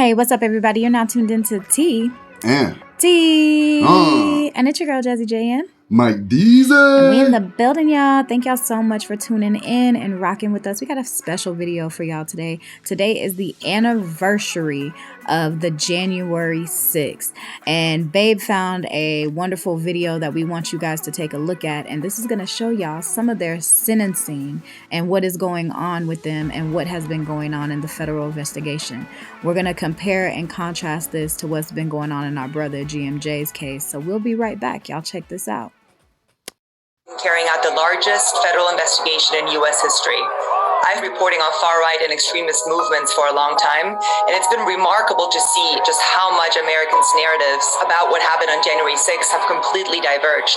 Hey, what's up, everybody? You're now tuned into T. And And it's your girl, Jazzy JN. Mike Diesel. And we in the building, y'all. Thank y'all so much for tuning in and rocking with us. We got a special video for y'all today. Today is the anniversary of the January 6th. And Babe found a wonderful video that we want you guys to take a look at. And this is going to show y'all some of their sentencing and what is going on with them and what has been going on in the federal investigation. We're going to compare and contrast this to what's been going on in our brother GMJ's case. So we'll be right back. Y'all check this out. Carrying out the largest federal investigation in U.S. history. I've been reporting on far-right and extremist movements for a long time, and it's been remarkable to see just how much Americans' narratives about what happened on January 6th have completely diverged.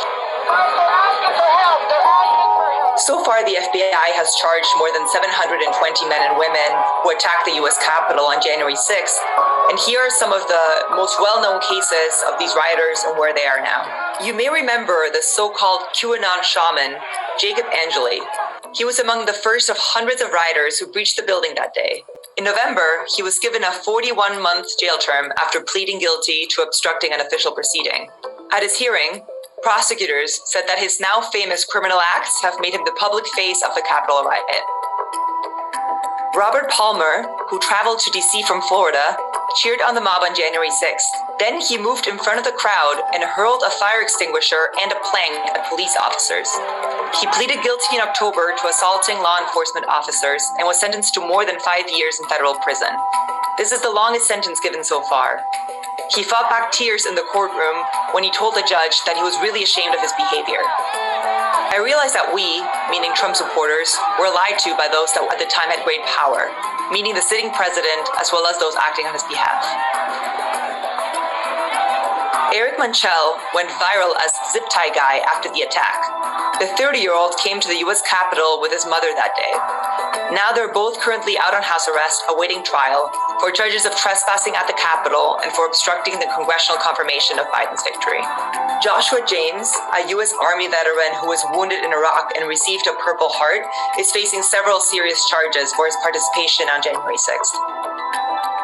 So far, the FBI has charged more than 720 men and women who attacked the U.S. Capitol on January 6th. And here are some of the most well-known cases of these rioters and where they are now. You may remember the so-called QAnon shaman, Jacob Angeli. He was among the first of hundreds of rioters who breached the building that day. In November, he was given a 41-month jail term after pleading guilty to obstructing an official proceeding. At his hearing, prosecutors said that his now famous criminal acts have made him the public face of the Capitol riot. Robert Palmer, who traveled to D.C. from Florida, cheered on the mob on January 6th. Then he moved in front of the crowd and hurled a fire extinguisher and a plank at police officers. He pleaded guilty in October to assaulting law enforcement officers and was sentenced to more than 5 years in federal prison. This is the longest sentence given so far. He fought back tears in the courtroom when he told the judge that he was really ashamed of his behavior. I realized that we, meaning Trump supporters, were lied to by those that at the time had great power, meaning the sitting president as well as those acting on his behalf. Eric Manchel went viral as Zip Tie Guy after the attack. The 30-year-old came to the U.S. Capitol with his mother that day. Now they're both currently out on house arrest awaiting trial for charges of trespassing at the Capitol and for obstructing the congressional confirmation of Biden's victory. Joshua James, a U.S. Army veteran who was wounded in Iraq and received a Purple Heart, is facing several serious charges for his participation on January 6th.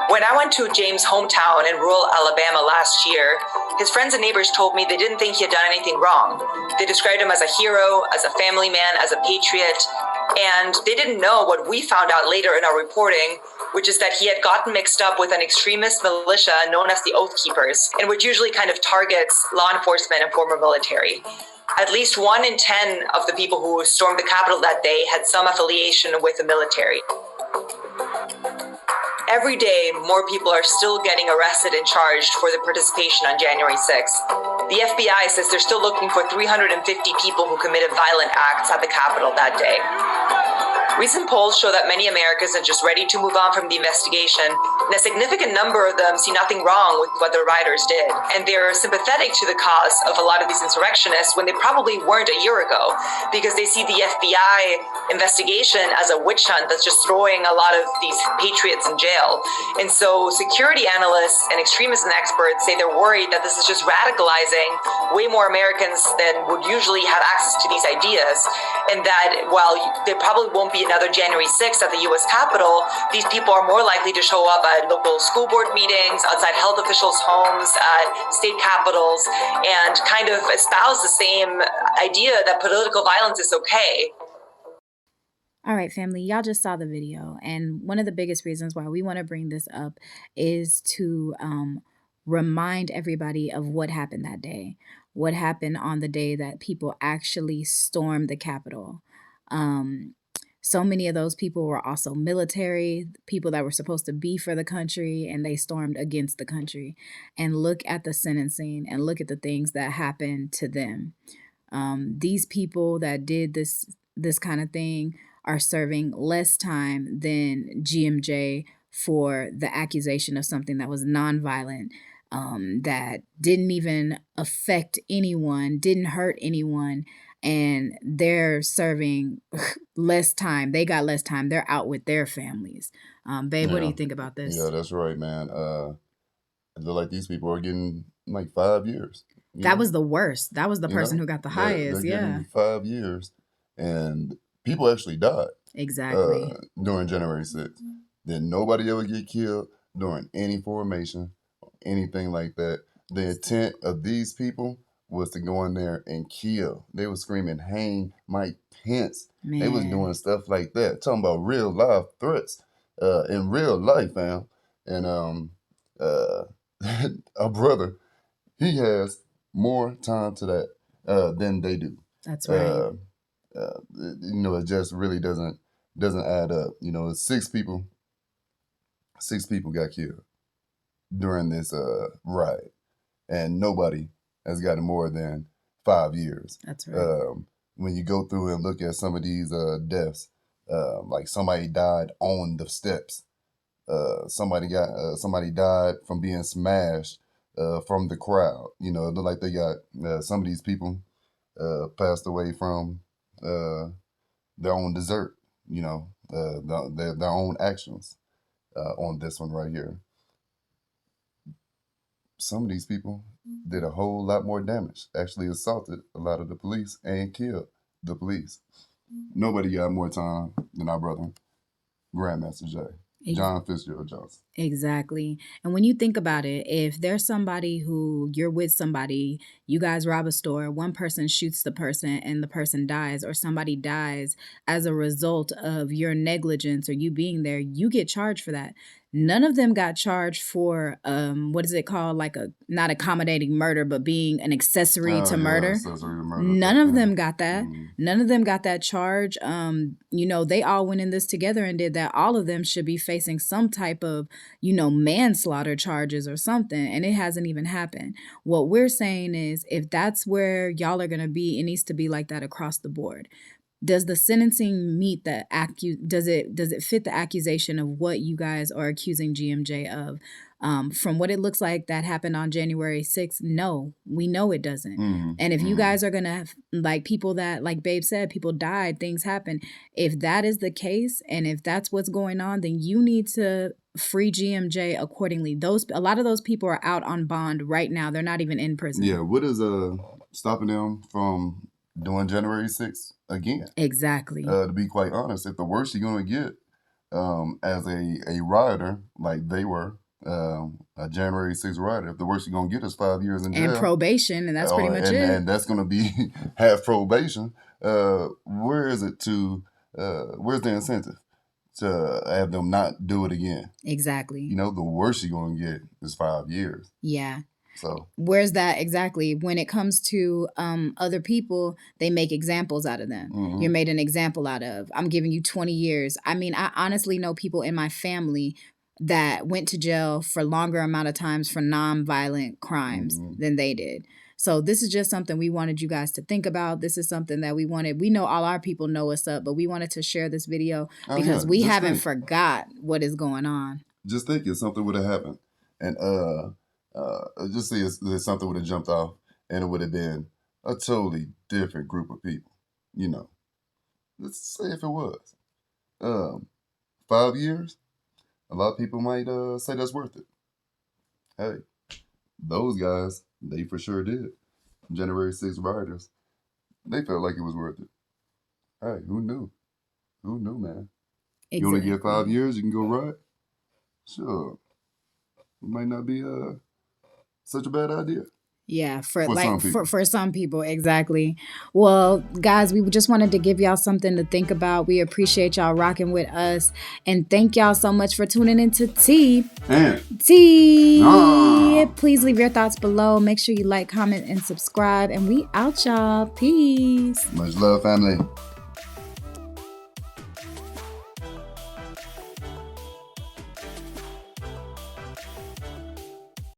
When I went to James' hometown in rural Alabama last year, his friends and neighbors told me they didn't think he had done anything wrong. They described him as a hero, as a family man, as a patriot, and they didn't know what we found out later in our reporting, which is that he had gotten mixed up with an extremist militia known as the Oath Keepers, and which usually kind of targets law enforcement and former military. At least 1 in 10 of the people who stormed the Capitol that day had some affiliation with the military. Every day, more people are still getting arrested and charged for their participation on January 6th. The FBI says they're still looking for 350 people who committed violent acts at the Capitol that day. Recent polls show that many Americans are just ready to move on from the investigation, and a significant number of them see nothing wrong with what the rioters did. And they're sympathetic to the cause of a lot of these insurrectionists when they probably weren't a year ago, because they see the FBI investigation as a witch hunt that's just throwing a lot of these patriots in jail. And so security analysts and extremism experts say they're worried that this is just radicalizing way more Americans than would usually have access to these ideas, and that while there probably won't be another January 6th at the U.S. Capitol, these people are more likely to show up at local school board meetings, outside health officials' homes, at state capitals, and kind of espouse the same idea that political violence is okay. All right, family, y'all just saw the video. And one of the biggest reasons why we want to bring this up is to remind everybody of what happened that day, what happened on the day that people actually stormed the Capitol. So many of those people were also military, people that were supposed to be for the country, and they stormed against the country. And look at the sentencing and look at the things that happened to them. These people that did this kind of thing are serving less time than GMJ for the accusation of something that was nonviolent, that didn't even affect anyone, didn't hurt anyone, and they're serving less time. They got less time. They're out with their families. Babe, what do you think about this? Yeah, that's right, man. I feel like these people are getting like 5 years. That was the worst. That was the person who got the highest. They're Yeah. getting 5 years, and people actually died Exactly. during January 6th. Then nobody ever get killed. during any formation, anything like that. The intent of these people was to go in there and kill. They were screaming, "Hang Mike Pence." They was Man, doing stuff like that, talking about real life threats in real life, fam. And uh, our brother, he has more time to that than they do. that's right. It just really doesn't add up. It's six people got killed during this riot, and nobody has gotten more than 5 years. That's right. When you go through and look at some of these deaths, like somebody died on the steps. Somebody died from being smashed from the crowd. It looked like they got some of these people passed away from their own desert. Their own actions on this one right here. Some of these people did a whole lot more damage. Actually assaulted a lot of the police and killed the police. Nobody got more time than our brother, Grandmaster Jay, John Fitzgerald Johnson. Exactly. And when you think about it, if there's somebody who you're with somebody, you guys rob a store, one person shoots the person and the person dies, or somebody dies as a result of your negligence or you being there, you get charged for that. None of them got charged for what is it called? Like not accommodating murder, but being an accessory to murder. Accessory to murder. None of them got that. None of them got that charge. They all went in this together and did that. All of them should be facing some type of, manslaughter charges or something. And it hasn't even happened. What we're saying is if that's where y'all are going to be, it needs to be like that across the board. Does the sentencing meet the does it fit the accusation of what you guys are accusing GMJ of? From what it looks like that happened on January 6th, no, we know it doesn't. And if you guys are gonna have, like, people that, like Babe said, people died, things happen. If that is the case, and if that's what's going on, then you need to free GMJ accordingly. A lot of those people are out on bond right now. They're not even in prison. Yeah, what is stopping them from doing January 6th again? Exactly. To be quite honest, if the worst you're gonna get as a rioter, like they were, a January 6th rioter, if the worst you're gonna get is 5 years in jail and probation, and that's pretty much it. And that's gonna be half probation. Where is it to? Where's the incentive to have them not do it again? Exactly. The worst you're gonna get is 5 years. Yeah. So where's that exactly? When it comes to other people, they make examples out of them. You're made an example out of. I'm giving you 20 years. I mean, I honestly know people in my family that went to jail for longer amount of times for non-violent crimes than they did. So this is just something we wanted you guys to think about. This is something that we know all our people know what's up, but we wanted to share this video because we haven't forgot what is going on. Just think if something would have happened and just say there's something would have jumped off and it would have been a totally different group of people. Let's say if it was 5 years, a lot of people might say that's worth it. Hey, those guys, they for sure did. January 6th rioters, they felt like it was worth it. Hey, who knew? Who knew, man? Exactly. You only get 5 years, you can go riot? Sure. It might not be such a bad idea. Yeah, for some people, exactly. Well, guys, we just wanted to give y'all something to think about. We appreciate y'all rocking with us, and thank y'all so much for tuning into Tea. Please leave your thoughts below. Make sure you like, comment, and subscribe, and we out, y'all. Peace. Much love, family.